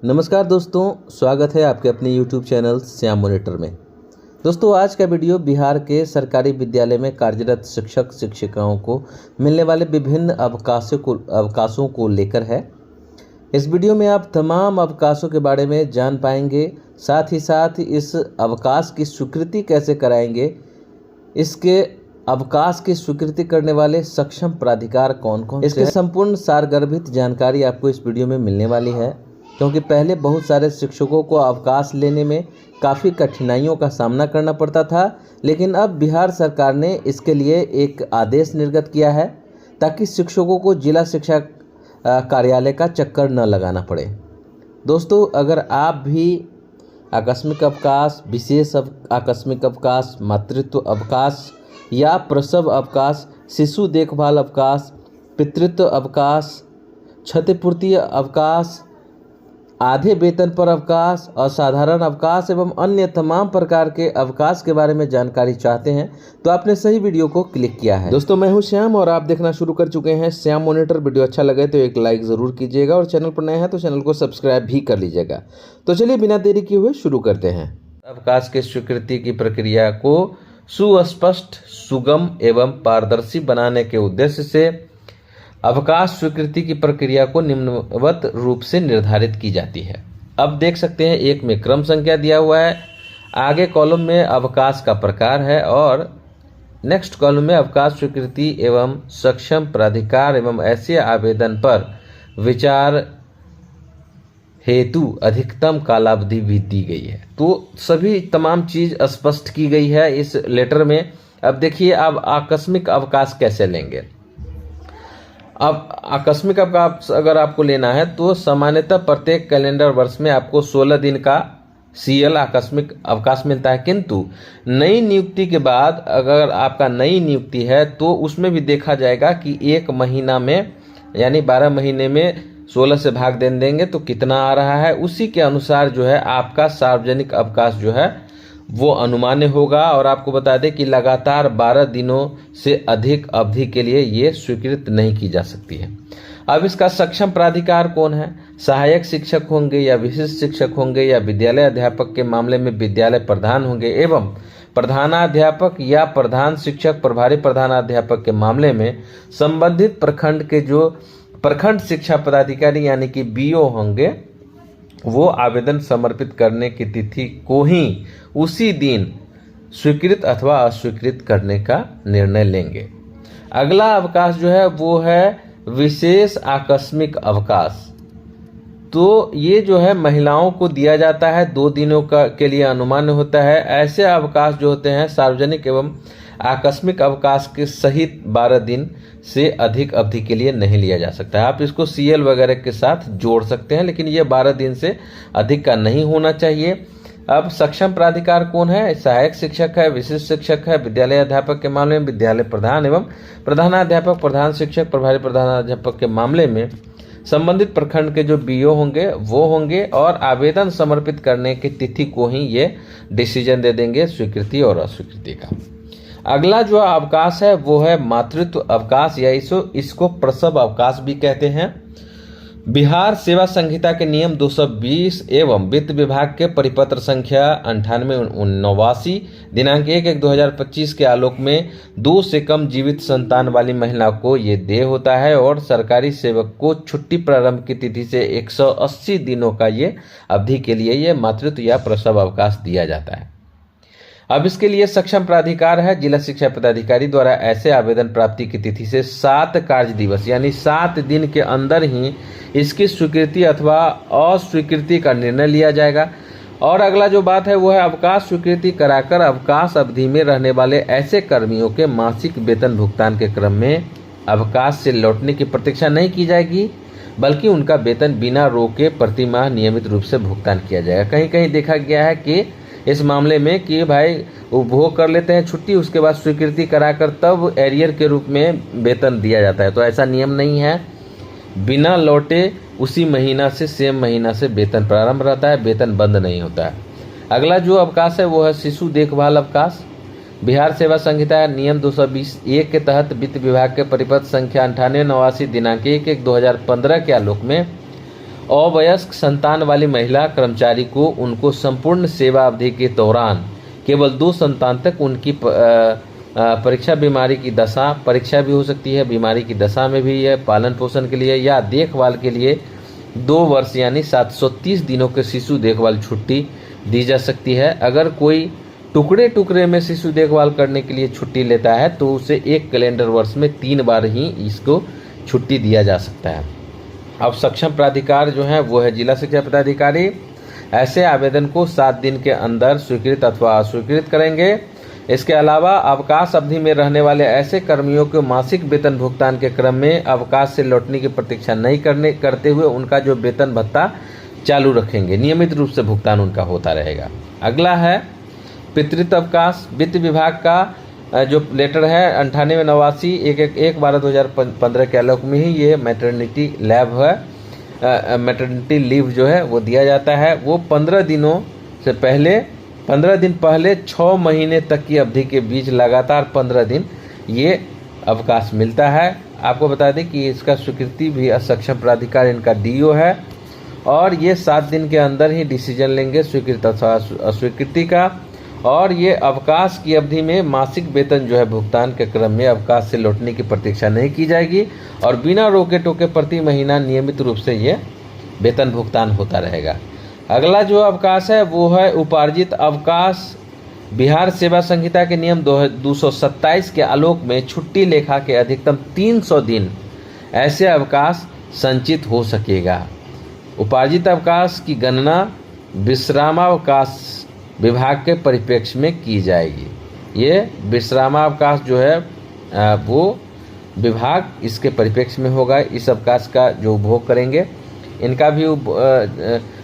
नमस्कार दोस्तों, स्वागत है आपके अपने YouTube चैनल श्याम मॉनिटर में। दोस्तों, आज का वीडियो बिहार के सरकारी विद्यालय में कार्यरत शिक्षक शिक्षिकाओं को मिलने वाले विभिन्न अवकाशों को लेकर है। इस वीडियो में आप तमाम अवकाशों के बारे में जान पाएंगे। साथ ही साथ इस अवकाश की स्वीकृति कैसे कराएंगे, इसके अवकाश की स्वीकृति करने वाले सक्षम प्राधिकार कौन कौन से, इसकी संपूर्ण सारगर्भित जानकारी आपको इस वीडियो में मिलने वाली है। क्योंकि पहले बहुत सारे शिक्षकों को अवकाश लेने में काफ़ी कठिनाइयों का सामना करना पड़ता था, लेकिन अब बिहार सरकार ने इसके लिए एक आदेश निर्गत किया है ताकि शिक्षकों को जिला शिक्षा कार्यालय का चक्कर न लगाना पड़े। दोस्तों, अगर आप भी आकस्मिक अवकाश, विशेष आकस्मिक अवकाश, मातृत्व अवकाश या प्रसव अवकाश, शिशु देखभाल अवकाश, पितृत्व अवकाश, क्षतिपूर्ति अवकाश, आधे वेतन पर अवकाश, असाधारण अवकाश एवं अन्य तमाम प्रकार के अवकाश के बारे में जानकारी चाहते हैं तो आपने सही वीडियो को क्लिक किया है। दोस्तों, मैं हूं श्याम और आप देखना शुरू कर चुके हैं श्याम मॉनिटर। वीडियो अच्छा लगे तो एक लाइक ज़रूर कीजिएगा और चैनल पर नए हैं तो चैनल को सब्सक्राइब भी कर लीजिएगा। तो चलिए बिना देरी किए हुए शुरू करते हैं। अवकाश की स्वीकृति की प्रक्रिया को सुस्पष्ट, सुगम एवं पारदर्शी बनाने के उद्देश्य से अवकाश स्वीकृति की प्रक्रिया को निम्नवत रूप से निर्धारित की जाती है। अब देख सकते हैं, एक में क्रम संख्या दिया हुआ है, आगे कॉलम में अवकाश का प्रकार है और नेक्स्ट कॉलम में अवकाश स्वीकृति एवं सक्षम प्राधिकार एवं ऐसे आवेदन पर विचार हेतु अधिकतम कालावधि भी दी गई है। तो सभी तमाम चीज स्पष्ट की गई है इस लेटर में। अब देखिए, अब आकस्मिक अवकाश कैसे लेंगे। अब आकस्मिक अवकाश अगर आपको लेना है तो सामान्यतः प्रत्येक कैलेंडर वर्ष में आपको 16 दिन का CL आकस्मिक अवकाश मिलता है, किंतु नई नियुक्ति के बाद अगर आपका नई नियुक्ति है तो उसमें भी देखा जाएगा कि एक महीना में यानी 12 महीने में 16 से भाग देंगे तो कितना आ रहा है, उसी के अनुसार जो है आपका सार्वजनिक अवकाश जो है वो अनुमान्य होगा। और आपको बता दें कि लगातार 12 दिनों से अधिक अवधि के लिए ये स्वीकृत नहीं की जा सकती है। अब इसका सक्षम प्राधिकार कौन है? सहायक शिक्षक होंगे या विशिष्ट शिक्षक होंगे या विद्यालय अध्यापक के मामले में विद्यालय प्रधान होंगे एवं प्रधानाध्यापक या प्रधान शिक्षक, प्रभारी प्रधानाध्यापक के मामले में संबंधित प्रखंड के जो प्रखंड शिक्षा पदाधिकारी यानी कि BO होंगे, वो आवेदन समर्पित करने की तिथि को ही उसी दिन स्वीकृत अथवा अस्वीकृत करने का निर्णय लेंगे। अगला अवकाश जो है वो है विशेष आकस्मिक अवकाश। तो ये जो है महिलाओं को दिया जाता है, 2 दिनों के लिए अनुमान्य होता है। ऐसे अवकाश जो होते हैं सार्वजनिक एवं आकस्मिक अवकाश के सहित 12 दिन से अधिक अवधि के लिए नहीं लिया जा सकता है। आप इसको CL वगैरह के साथ जोड़ सकते हैं, लेकिन ये 12 दिन से अधिक का नहीं होना चाहिए। अब सक्षम प्राधिकार कौन है? सहायक शिक्षक है, विशिष्ट शिक्षक है, विद्यालय अध्यापक के मामले में विद्यालय प्रधान एवं प्रधानाध्यापक, प्रधान शिक्षक, प्रभारी प्रधानाध्यापक के मामले में संबंधित प्रखंड के जो BO होंगे वो होंगे और आवेदन समर्पित करने की तिथि को ही ये डिसीजन दे देंगे स्वीकृति और अस्वीकृति का। अगला जो अवकाश है वो है मातृत्व अवकाश या इसको प्रसव अवकाश भी कहते हैं। बिहार सेवा संहिता के नियम 220 एवं वित्त विभाग के परिपत्र संख्या 9889 दिनांक 1/1/2025 के आलोक में 2 से कम जीवित संतान वाली महिला को ये देय होता है और सरकारी सेवक को छुट्टी प्रारंभ की तिथि से 180 दिनों का ये अवधि के लिए ये मातृत्व या प्रसव अवकाश दिया जाता है। अब इसके लिए सक्षम प्राधिकार है जिला शिक्षा पदाधिकारी द्वारा ऐसे आवेदन प्राप्ति की तिथि से 7 कार्य दिवस यानी 7 दिन के अंदर ही इसकी स्वीकृति अथवा अस्वीकृति का निर्णय लिया जाएगा। और अगला जो बात है वो है अवकाश स्वीकृति कराकर अवकाश अवधि में रहने वाले ऐसे कर्मियों के मासिक वेतन भुगतान के क्रम में अवकाश से लौटने की प्रतीक्षा नहीं की जाएगी, बल्कि उनका वेतन बिना रोके प्रतिमाह नियमित रूप से भुगतान किया जाएगा। कहीं कहीं देखा गया है कि इस मामले में कि भाई उपभोग कर लेते हैं छुट्टी, उसके बाद स्वीकृति कराकर तब एरियर के रूप में वेतन दिया जाता है। तो ऐसा नियम नहीं है, बिना लौटे उसी महीना से सेम महीना से वेतन प्रारंभ रहता है, वेतन बंद नहीं होता है। अगला जो अवकाश है वो है शिशु देखभाल अवकाश। बिहार सेवा संहिता नियम 220(1) के तहत वित्त विभाग के परिपत्र संख्या 9889 दिनांक 1/1/2015 के आलोक में अवयस्क संतान वाली महिला कर्मचारी को उनको संपूर्ण सेवा अवधि के दौरान केवल 2 संतान तक उनकी परीक्षा बीमारी की दशा, परीक्षा भी हो सकती है, बीमारी की दशा में भी है, पालन पोषण के लिए या देखभाल के लिए 2 वर्ष यानी 730 दिनों के शिशु देखभाल छुट्टी दी जा सकती है। अगर कोई टुकड़े टुकड़े में शिशु देखभाल करने के लिए छुट्टी लेता है तो उसे 1 कैलेंडर वर्ष में 3 बार ही इसको छुट्टी दिया जा सकता है। अब सक्षम प्राधिकार जो है वो है जिला शिक्षा पदाधिकारी। ऐसे आवेदन को 7 दिन के अंदर स्वीकृत अथवा अस्वीकृत करेंगे। इसके अलावा अवकाश अवधि में रहने वाले ऐसे कर्मियों को मासिक वेतन भुगतान के क्रम में अवकाश से लौटने की प्रतीक्षा नहीं करते हुए उनका जो वेतन भत्ता चालू रखेंगे, नियमित रूप से भुगतान उनका होता रहेगा। अगला है पितृत्व अवकाश। वित्त विभाग का जो लेटर है 9889 1/12/2015 के आलोक में ही ये मैटरनिटी लैब है, मैटरनिटी लीव जो है वो दिया जाता है। वो 15 दिन पहले 6 महीने तक की अवधि के बीच लगातार 15 दिन ये अवकाश मिलता है। आपको बता दें कि इसका स्वीकृति भी सक्षम प्राधिकार इनका डीओ है और ये 7 दिन के अंदर ही डिसीजन लेंगे स्वीकृति अथवा अस्वीकृति का। और ये अवकाश की अवधि में मासिक वेतन जो है भुगतान के क्रम में अवकाश से लौटने की प्रतीक्षा नहीं की जाएगी और बिना रोके टोके प्रति महीना नियमित रूप से ये वेतन भुगतान होता रहेगा। अगला जो अवकाश है वो है उपार्जित अवकाश। बिहार सेवा संहिता के नियम 227 के आलोक में छुट्टी लेखा के अधिकतम 300 दिन ऐसे अवकाश संचित हो सकेगा। उपार्जित अवकाश की गणना विश्रामावकाश विभाग के परिप्रेक्ष्य में की जाएगी। ये विश्रामावकाश जो है वो विभाग इसके परिप्रेक्ष्य में होगा। इस अवकाश का जो उपभोग करेंगे इनका भी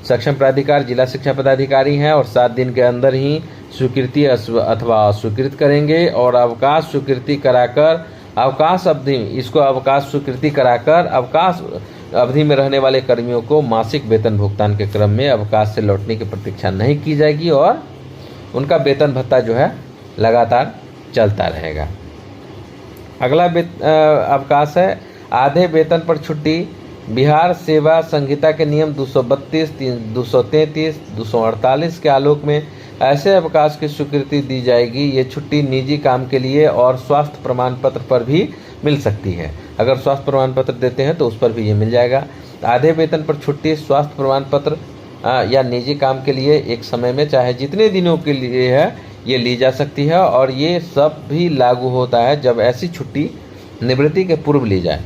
सक्षम प्राधिकार जिला शिक्षा पदाधिकारी हैं और 7 दिन के अंदर ही स्वीकृति अथवा अस्वीकृत करेंगे। और अवकाश स्वीकृति कराकर अवकाश स्वीकृति कराकर अवकाश अवधि में रहने वाले कर्मियों को मासिक वेतन भुगतान के क्रम में अवकाश से लौटने की प्रतीक्षा नहीं की जाएगी और उनका वेतन भत्ता जो है लगातार चलता रहेगा। अगला अवकाश है आधे वेतन पर छुट्टी। बिहार सेवा संहिता के नियम 232, 233, 248 के आलोक में ऐसे अवकाश की स्वीकृति दी जाएगी। ये छुट्टी निजी काम के लिए और स्वास्थ्य प्रमाण पत्र पर भी मिल सकती है। अगर स्वास्थ्य प्रमाण पत्र देते हैं तो उस पर भी ये मिल जाएगा। आधे वेतन पर छुट्टी स्वास्थ्य प्रमाण पत्र या निजी काम के लिए एक समय में चाहे जितने दिनों के लिए है ये ली जा सकती है और ये सब भी लागू होता है जब ऐसी छुट्टी निवृत्ति के पूर्व ली जाए।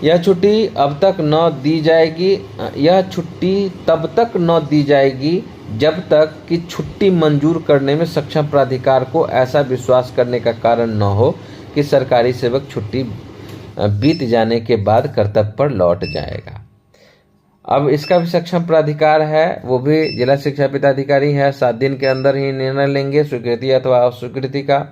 यह छुट्टी अब तक न दी जाएगी, यह छुट्टी तब तक न दी जाएगी जब तक कि छुट्टी मंजूर करने में सक्षम प्राधिकार को ऐसा विश्वास करने का कारण न हो कि सरकारी सेवक छुट्टी बीत जाने के बाद कर्तव्य पर लौट जाएगा। अब इसका भी सक्षम प्राधिकार है, वो भी जिला शिक्षा पदाधिकारी है। 7 दिन के अंदर ही निर्णय लेंगे स्वीकृति अथवा अस्वीकृति का।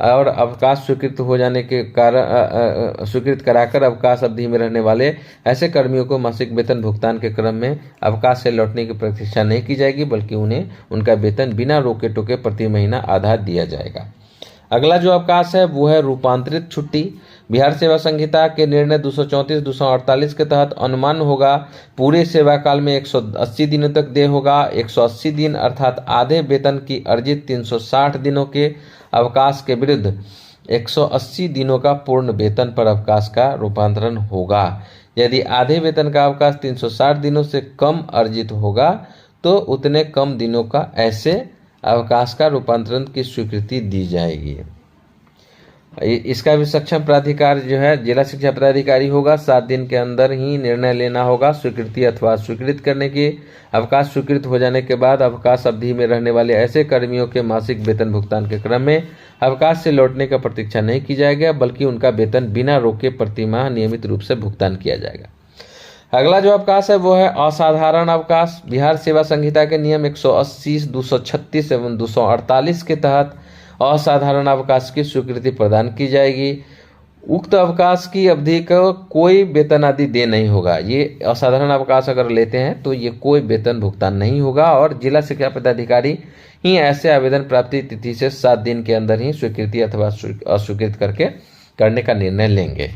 और अवकाश स्वीकृत हो जाने के कारण स्वीकृत कराकर अवकाश अवधि में रहने वाले ऐसे कर्मियों को मासिक वेतन भुगतान के क्रम में अवकाश से लौटने की प्रतीक्षा नहीं की जाएगी, बल्कि उन्हें उनका वेतन बिना रोके टोके प्रति महीना आधा दिया जाएगा। अगला जो अवकाश है वो है रूपांतरित छुट्टी। बिहार सेवा संहिता के निर्णय 234, 248 के तहत अनुमान होगा पूरे सेवा काल में 180 दिनों तक देय होगा। 180 दिन अर्थात आधे वेतन की अर्जित 360 दिनों के अवकाश के विरुद्ध 180 दिनों का पूर्ण वेतन पर अवकाश का रूपांतरण होगा। यदि आधे वेतन का अवकाश 360 दिनों से कम अर्जित होगा तो उतने कम दिनों का ऐसे अवकाश का रूपांतरण की स्वीकृति दी जाएगी। इसका भी सक्षम प्राधिकार जो है जिला शिक्षा पदाधिकारी होगा। 7 दिन के अंदर ही निर्णय लेना होगा स्वीकृति अथवा स्वीकृत करने की। अवकाश स्वीकृत हो जाने के बाद अवकाश अवधि में रहने वाले ऐसे कर्मियों के मासिक वेतन भुगतान के क्रम में अवकाश से लौटने का प्रतीक्षा नहीं की जाएगा, बल्कि उनका वेतन बिना रोके प्रति माह नियमित रूप से भुगतान किया जाएगा। अगला जो अवकाश है वो है असाधारण अवकाश। बिहार सेवा संहिता के नियम 180, 236 एवं 248 के तहत असाधारण अवकाश की स्वीकृति प्रदान की जाएगी। उक्त अवकाश की अवधि को कोई वेतन आदि दे नहीं होगा। ये असाधारण अवकाश अगर लेते हैं तो ये कोई वेतन भुगतान नहीं होगा और जिला शिक्षा पदाधिकारी ही ऐसे आवेदन प्राप्ति तिथि से 7 दिन के अंदर ही स्वीकृति अथवा अस्वीकृत करने का निर्णय लेंगे।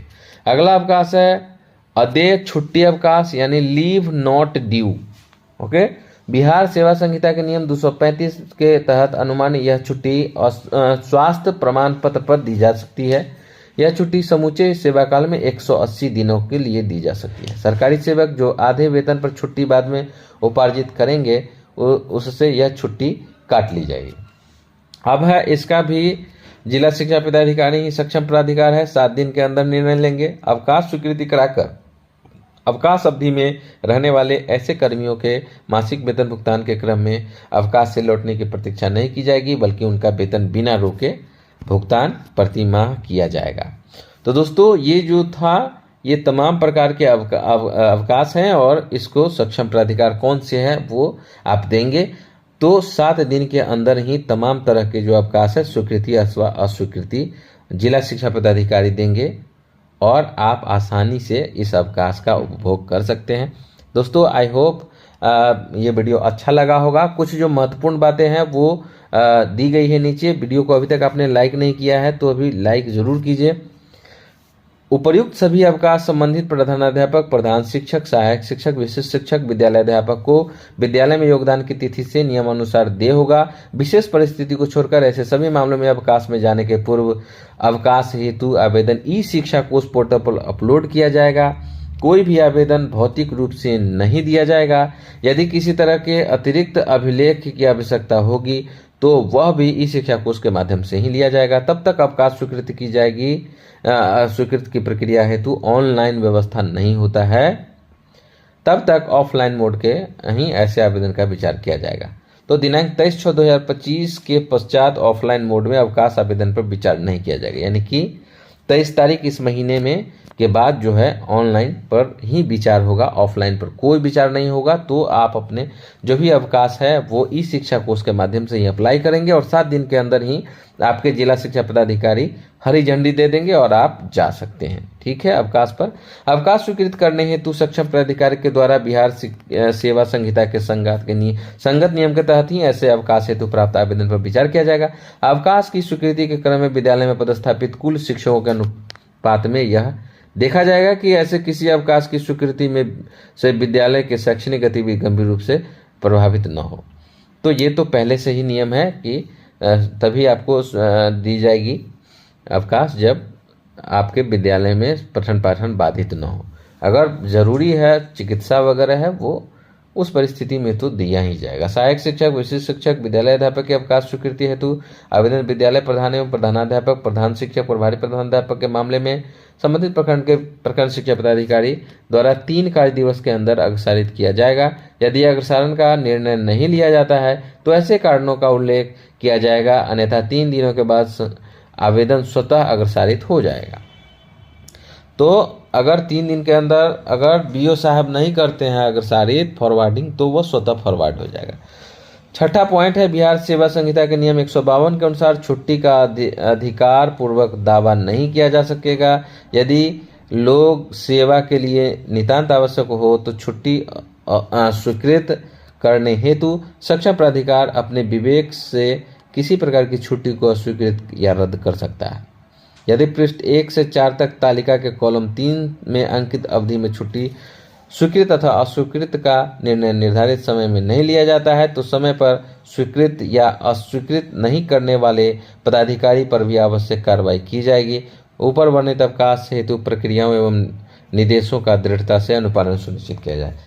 अगला अवकाश है अदेय छुट्टी अवकाश यानी leave not due. Okay, Bihar सेवा संहिता के नियम 235 के तहत अनुमानित यह छुट्टी स्वास्थ्य प्रमाण पत्र पर दी जा सकती है। यह छुट्टी समूचे सेवा काल में 180 दिनों के लिए दी जा सकती है। सरकारी सेवक जो आधे वेतन पर छुट्टी बाद में उपार्जित करेंगे उससे यह छुट्टी काट ली जाएगी। अब है इसका भी जिला शिक्षा पदाधिकारी ही सक्षम प्राधिकार है, 7 दिन के अंदर निर्णय लेंगे। अवकाश स्वीकृति कराकर अवकाश अवधि में रहने वाले ऐसे कर्मियों के मासिक वेतन भुगतान के क्रम में अवकाश से लौटने की प्रतीक्षा नहीं की जाएगी, बल्कि उनका वेतन बिना रोके भुगतान प्रति माह किया जाएगा। तो दोस्तों, ये जो था ये तमाम प्रकार के अवकाश हैं और इसको सक्षम प्राधिकार कौन से हैं वो आप देंगे। तो 7 दिन के अंदर ही तमाम तरह के जो अवकाश है स्वीकृति अथवा अस्वीकृति जिला शिक्षा पदाधिकारी देंगे और आप आसानी से इस अवकाश का उपभोग कर सकते हैं। दोस्तों, आई होप ये वीडियो अच्छा लगा होगा। कुछ जो महत्वपूर्ण बातें हैं वो दी गई है नीचे। वीडियो को अभी तक आपने लाइक नहीं किया है तो अभी लाइक जरूर कीजिए। उपर्युक्त सभी अवकाश संबंधित प्रधानाध्यापक, प्रधान शिक्षक, सहायक शिक्षक, विशिष्ट शिक्षक, विद्यालयाध्यापक को विद्यालय में योगदान की तिथि से नियमानुसार देय होगा। विशेष परिस्थिति को छोड़कर ऐसे सभी मामलों में अवकाश में जाने के पूर्व अवकाश हेतु आवेदन ई शिक्षा कोष पोर्टल पर अपलोड किया जाएगा। कोई भी आवेदन भौतिक रूप से नहीं दिया जाएगा। यदि किसी तरह के अतिरिक्त अभिलेख की आवश्यकता होगी तो वह भी ई शिक्षा कोष के माध्यम से ही लिया जाएगा। तब तक अवकाश स्वीकृति की जाएगी। स्वीकृति की प्रक्रिया हेतु ऑनलाइन व्यवस्था नहीं होता है, तब तक ऑफलाइन मोड के ही ऐसे आवेदन का विचार किया जाएगा। तो दिनांक 23/6/2025 के पश्चात ऑफलाइन मोड में अवकाश आवेदन पर विचार नहीं किया जाएगा, यानी कि 23 तारीख इस महीने में के बाद जो है ऑनलाइन पर ही विचार होगा, ऑफलाइन पर कोई विचार नहीं होगा। तो आप अपने जो भी अवकाश है वो ई शिक्षा कोष के माध्यम से ही अप्लाई करेंगे और 7 दिन के अंदर ही आपके जिला शिक्षा पदाधिकारी हरी झंडी दे देंगे और आप जा सकते हैं। ठीक है, अवकाश पर अवकाश स्वीकृत करने हेतु सक्षम प्राधिकारी के द्वारा बिहार सेवा संहिता के संगत नियम के तहत ही ऐसे अवकाश हेतु प्राप्त आवेदन पर विचार किया जाएगा। अवकाश की स्वीकृति के क्रम में विद्यालय में पदस्थापित कुल शिक्षकों के अनुपात में यह देखा जाएगा कि ऐसे किसी अवकाश की स्वीकृति में से विद्यालय के शैक्षणिक गतिविधि गंभीर रूप से प्रभावित न हो। तो ये तो पहले से ही नियम है कि तभी आपको दी जाएगी अवकाश जब आपके विद्यालय में पठन पाठन बाधित न हो। अगर जरूरी है, चिकित्सा वगैरह है, वो उस परिस्थिति में तो दिया ही जाएगा। सहायक शिक्षक, विशिष्ट शिक्षक, विद्यालय अध्यापक के अवकाश स्वीकृति हेतु आवेदन विद्यालय प्रधान एवं प्रधानाध्यापक, प्रधान शिक्षक, प्रभारी प्रधानाध्यापक के मामले में संबंधित प्रखंड के प्रखंड शिक्षा पदाधिकारी द्वारा 3 कार्य दिवस के अंदर अग्रसारित किया जाएगा। यदि अग्रसारण का निर्णय नहीं लिया जाता है तो ऐसे कारणों का उल्लेख किया जाएगा, अन्यथा 3 दिनों के बाद आवेदन स्वतः अग्रसारित हो जाएगा। तो अगर 3 दिन के अंदर अगर बीओ साहब नहीं करते हैं अग्रसारित फॉरवर्डिंग तो वह स्वतः फॉरवर्ड हो जाएगा। छठा पॉइंट है, बिहार सेवा संहिता के नियम 152 के अनुसार छुट्टी का अधिकार पूर्वक दावा नहीं किया जा सकेगा। यदि लोग सेवा के लिए नितांत आवश्यक हो तो छुट्टी स्वीकृत करने हेतु सक्षम प्राधिकार अपने विवेक से किसी प्रकार की छुट्टी को अस्वीकृत या रद्द कर सकता है। यदि पृष्ठ 1 से 4 तक तालिका के कॉलम 3 में अंकित अवधि में छुट्टी स्वीकृत तथा अस्वीकृत का निर्णय निर्धारित समय में नहीं लिया जाता है तो समय पर स्वीकृत या अस्वीकृत नहीं करने वाले पदाधिकारी पर भी आवश्यक कार्रवाई की जाएगी। ऊपर वर्णित अवकाश हेतु प्रक्रियाओं एवं निर्देशों का दृढ़ता से अनुपालन सुनिश्चित किया जाए।